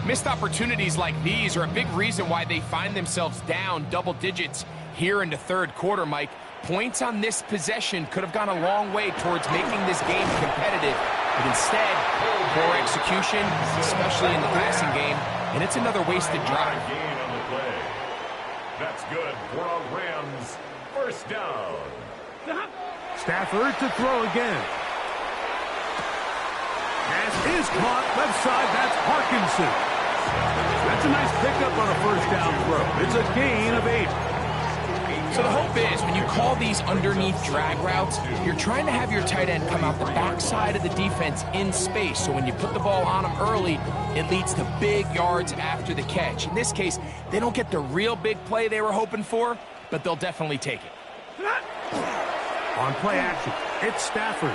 Missed opportunities like these are a big reason why they find themselves down double digits here in the third quarter, Mike. Points on this possession could have gone a long way towards making this game competitive, but instead, poor execution, especially in the passing game, and it's another wasted drive. Gain on the play. That's good for a Rams first down. Stafford to throw again. Pass is caught left side. That's Parkinson. That's a nice pickup on a first down throw. It's a gain of 8. So the hope is when you call these underneath drag routes, you're trying to have your tight end come out the backside of the defense in space. So when you put the ball on him early, it leads to big yards after the catch. In this case, they don't get the real big play they were hoping for, but they'll definitely take it. On play action, it's Stafford.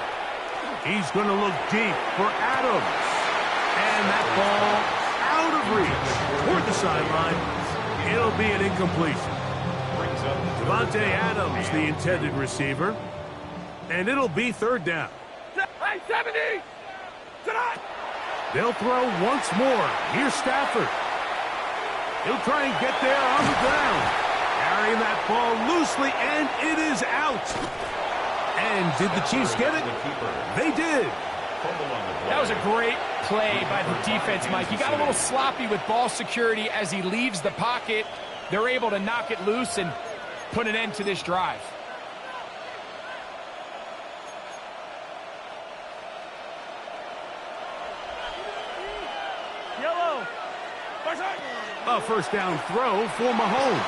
He's going to look deep for Adams. And that ball out of reach toward the sideline. It'll be an incompletion. Devontae Adams, the intended receiver. And it'll be 3rd down. Hey, 70! Tonight! They'll throw once more. Here's Stafford. He'll try and get there on the ground. Carrying that ball loosely, and it is out. And did the Chiefs get it? They did. That was a great play by the defense, Mike. He got a little sloppy with ball security as he leaves the pocket. They're able to knock it loose and put an end to this drive. Yellow! A first down throw for Mahomes.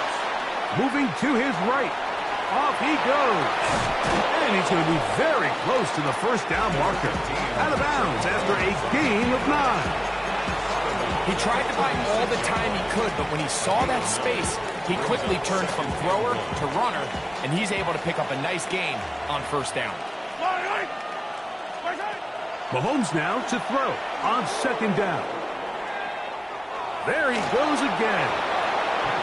Moving to his right. Off he goes. And he's going to be very close to the first down marker. Out of bounds after a gain of 9. He tried to buy all the time he could, but when he saw that space, he quickly turned from thrower to runner, and he's able to pick up a nice gain on first down. Mahomes now to throw on second down. There he goes again.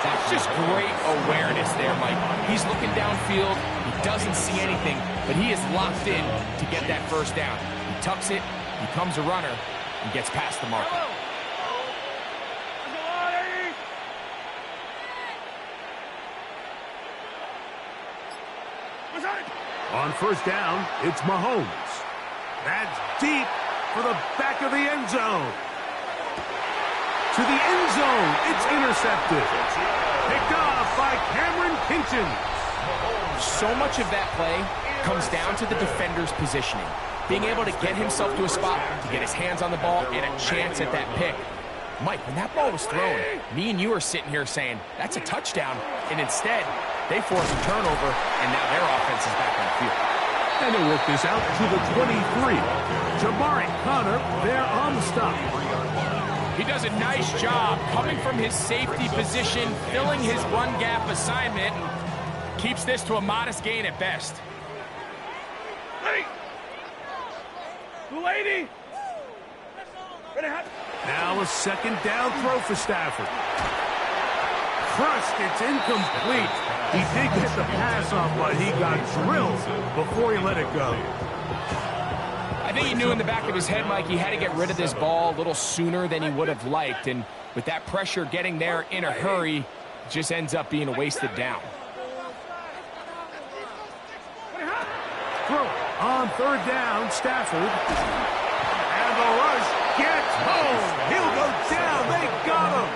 That's just great awareness there, Mike. He's looking downfield. He doesn't see anything, but he is locked in to get that first down. He tucks it, becomes a runner, and gets past the marker. On first down, it's Mahomes. That's deep for the back of the end zone. to the end zone. It's intercepted. Picked off by Cameron Kinchen. So much of that play comes down to the defender's positioning. Being able to get himself to a spot, to get his hands on the ball, and a chance at that pick. Mike, when that ball was thrown, me and you are sitting here saying, that's a touchdown. And instead, they force a turnover, and now their offense is back on the field. And they work this out to the 23. Jabari Connor there on the stop. He does a nice job coming from his safety position, filling his run gap assignment, and keeps this to a modest gain at best. Hey! Lady! Now a second down throw for Stafford. Crushed, it's incomplete. He did get the pass off, but he got drilled before he let it go. I think he knew in the back of his head, Mike, he had to get rid of this ball a little sooner than he would have liked. And with that pressure getting there in a hurry, it just ends up being a wasted down. Throw on third down, Stafford. And the rush gets home. He'll go down. They got him.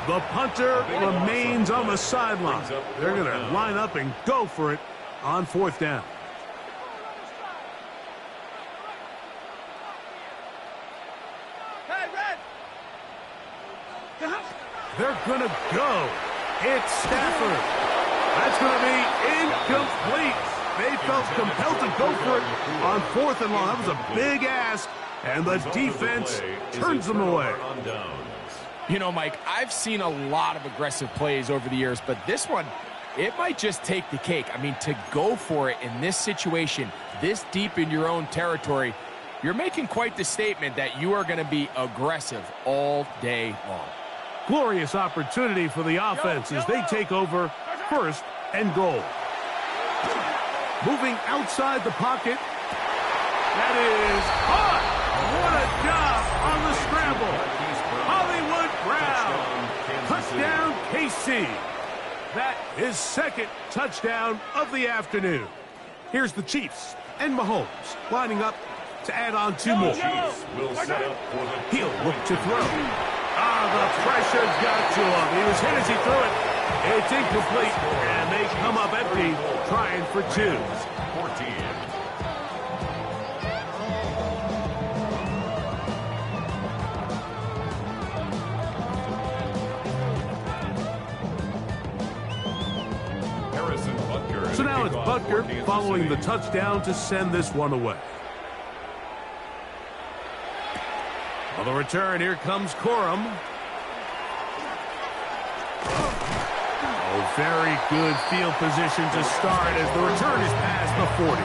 The punter remains on the sideline. They're going to line up and go for it on fourth down. They're going to go. It's Stafford. That's going to be incomplete. They felt compelled to go for it on fourth and long. That was a big ask, and the defense turns them away. You know, Mike, I've seen a lot of aggressive plays over the years, but this one, it might just take the cake. I mean, to go for it in this situation, this deep in your own territory, you're making quite the statement that you are going to be aggressive all day long. Glorious opportunity for the offense as they take over first and goal. Moving outside the pocket. That is caught. What a job on the scramble. Hollywood Brown. Touchdown, KC. That is second touchdown of the afternoon. Here's the Chiefs and Mahomes lining up to add on two more. He'll look to throw. The pressure's got to him. He was hit as he threw it. It's incomplete, and they come up empty, trying for two. 14. So now it's Butker following the touchdown to send this one away. On the return, here comes Corum. Oh, very good field position to start as the return is past the 40.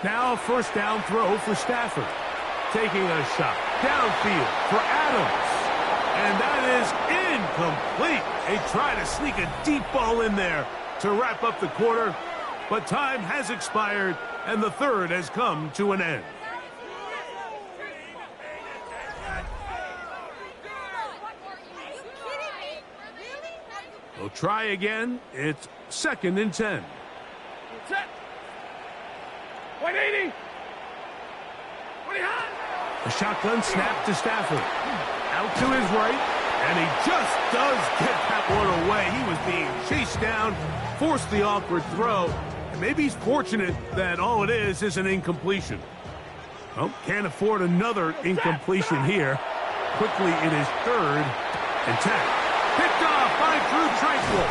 Now a first down throw for Stafford. Taking a shot downfield for Adams. And that is incomplete. They try to sneak a deep ball in there to wrap up the quarter. But time has expired, and the third has come to an end. They'll try again. It's 2nd and 10. A shotgun snap to Stafford. Out to his right, and he just does get that one away. He was being chased down, forced the awkward throw, and maybe he's fortunate that all it is an incompletion. Well, can't afford another incompletion here. Quickly in his 3rd and 10. Picked off by Drew Tranquill.